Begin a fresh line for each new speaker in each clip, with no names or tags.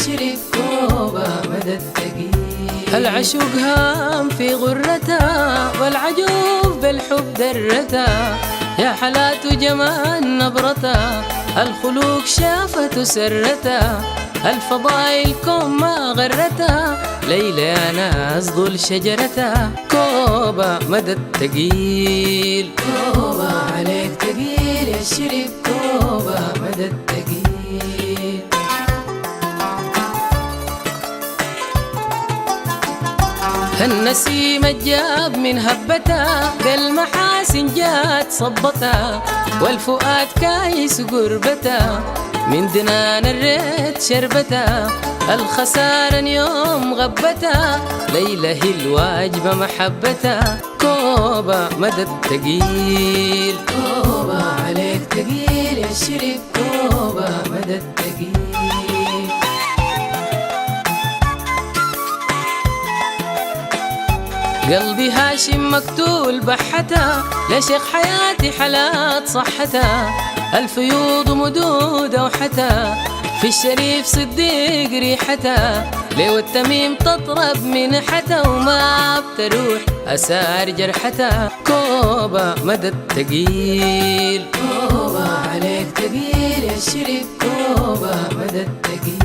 يشرب كوبا مدى التقيل.
العشوق هام في غرتها والعجوب بالحب درتها، يا حلات جمال نبرتها الخلوق شافت سرتها، الفضايل كوم ما غرتها ليلى يا ناس ظل شجرتها. كوبا مدى التقيل،
كوبا عليك تقيل يشرب كوبا مدى التقيل.
النسيم الجاب من هبتها بالمحاسن جات صبتها، والفؤاد كايس قربتها من دنان الريت شربتها، الخسارة يوم غبتها ليلى هي الواجبة محبتها. كوبا مدى التقيل،
كوبا عليك تقيل يشرب كوبا مدى التقيل.
قلبي هاشم مقتول بحتها لشيخ حياتي حالات صحتها، الفيوض مدود وحتها في الشريف صديق ريحتها، لو التميم تطرب منحتها وما بتروح أسار جرحتها. كوبا مدى التقيل،
كوبا عليك تقيل يشرب كوبا مدى التقيل.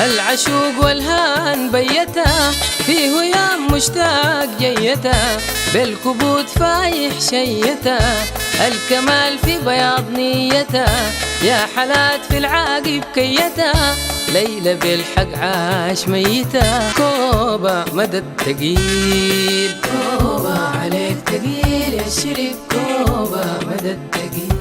العشوق والهان بيتها فيه يام مشتاق جيتها، بالكبوت فايح شيتها الكمال في بياض نيتها، يا حلات في العاقب كيتها ليلى بالحق عاش ميتها. كوبا مدى التقيل،
كوبا عليك تقيل يشرب كوبا مدى التقيل.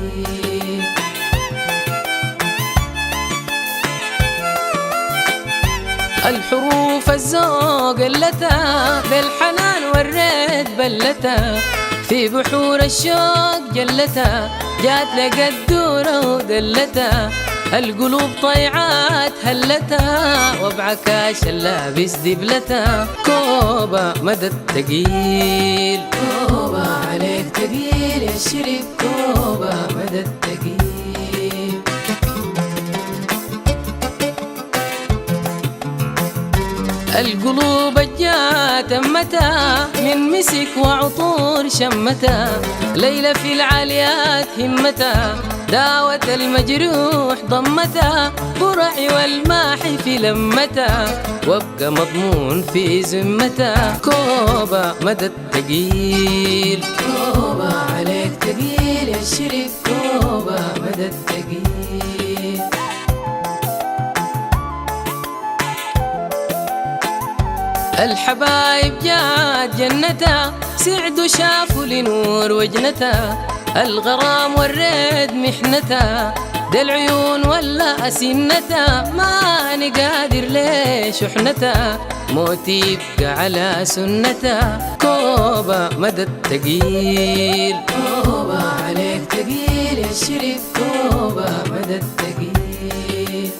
الحروف الذوق قلتها بالحنان والريد بلتها، في بحور الشوق جلتها جات لقت دوره ودلتها، القلوب طيعات هلتها وبعكاش اللابس دبلتها. كوبا مدى التقيل،
كوبا عليك تقيل يشرب كوبا مدى التقيل.
القلوب الجات أمتها من مسك وعطور شمتها، ليلى في العاليات همتها داوت المجروح ضمتها، برعي والماحي في لمتها وابقى مضمون في ذمتها. كوبا مدى التقيل،
كوبا عليك تقيل يشرب كوبا مدى التقيل.
الحبايب جات جنتها سعدوا شافوا لنور وجنتها، الغرام والريد محنتها ده العيون ولا أسنتها، ماني قادر ليش شحنتها موتي يبقى على سنتها. كوبا مدى التقيل،
كوبا عليك تقيل يشرب كوبا مدى التقيل.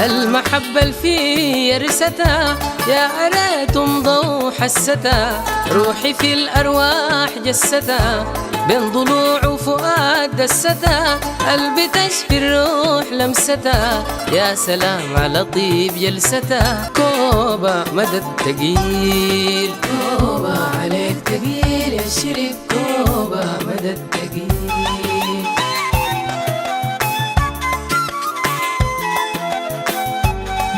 المحبة الفي رستها يا ريت مضو حستها، روحي في الأرواح جستها بين ضلوع وفؤاد دستها، قلبي تشفي الروح لمستها يا سلام على طيب جلستها. كوبا مدى التقيل،
كوبا عليك تقيل يشرب كوبا مدى التقيل.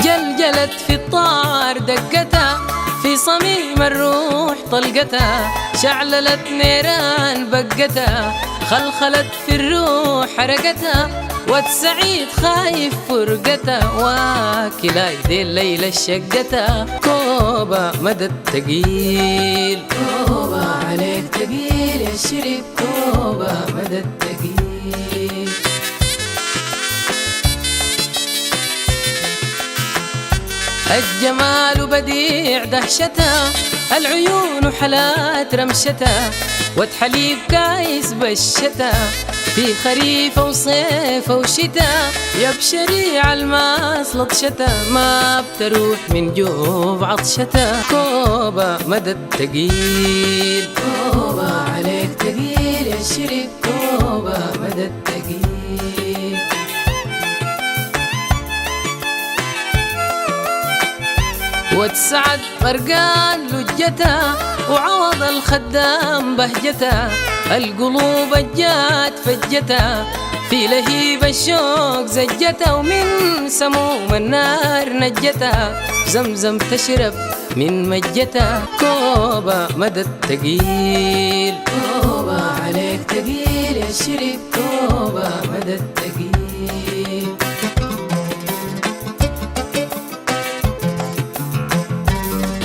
جلجلت في الطار دقتها في صميم الروح طلقتها، شعللت نيران بقتها خلخلت في الروح حرقتها، والسعيد خايف فرقتها واكلا يدي الليلة شقتها. كوبا مدى التقيل،
كوبا عليك تقيل يشرب كوبا مدى التقيل.
الجمال بديع دهشتها العيون حلات رمشتها، وتحليب كايس بشتها في خريف وصيف وشتاء يا بشريع الماس لطشتا ما بتروح من جوف عطشتا كوبا مدى التقيل
كوبا عليك تقيل يا شرب كوبا مدى التقيل
وتسعد فرقان لجتا وعوض الخدام بهجتا القلوب الجات فجتا في لهيب الشوق زجتا ومن سموم النار نجتا زمزم تشرب من مجتا كوبا مدى التقيل
كوبا عليك تقيل يا شرب كوبا مدى التقيل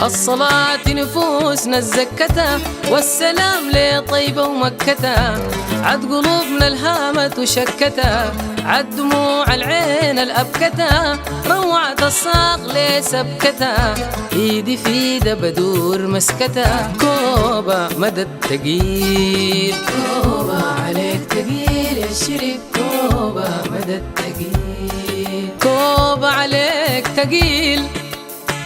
الصلاة نفوسنا الزكتا والسلام لطيبة ومكتا عد قلوبنا الهامت وشكتا عد دموع العين الأبكتا روعة الصاق لسبكتا ايدي في ايد بدور مسكتا كوبا مدى التقيل
كوبا عليك تقيل يا شرب كوبا مدى التقيل
كوبا عليك تقيل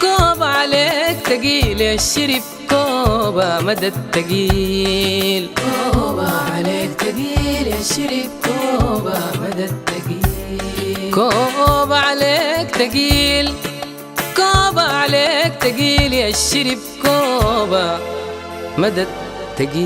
كوبا عليك تقيل يا الشرب كوبا مدى التقيل
كوبا عليك تقيل يا شرب كوبا مدى التقيل
كوبا عليك تقيل كوبا عليك تقيل يا الشرب كوبا مدى التقيل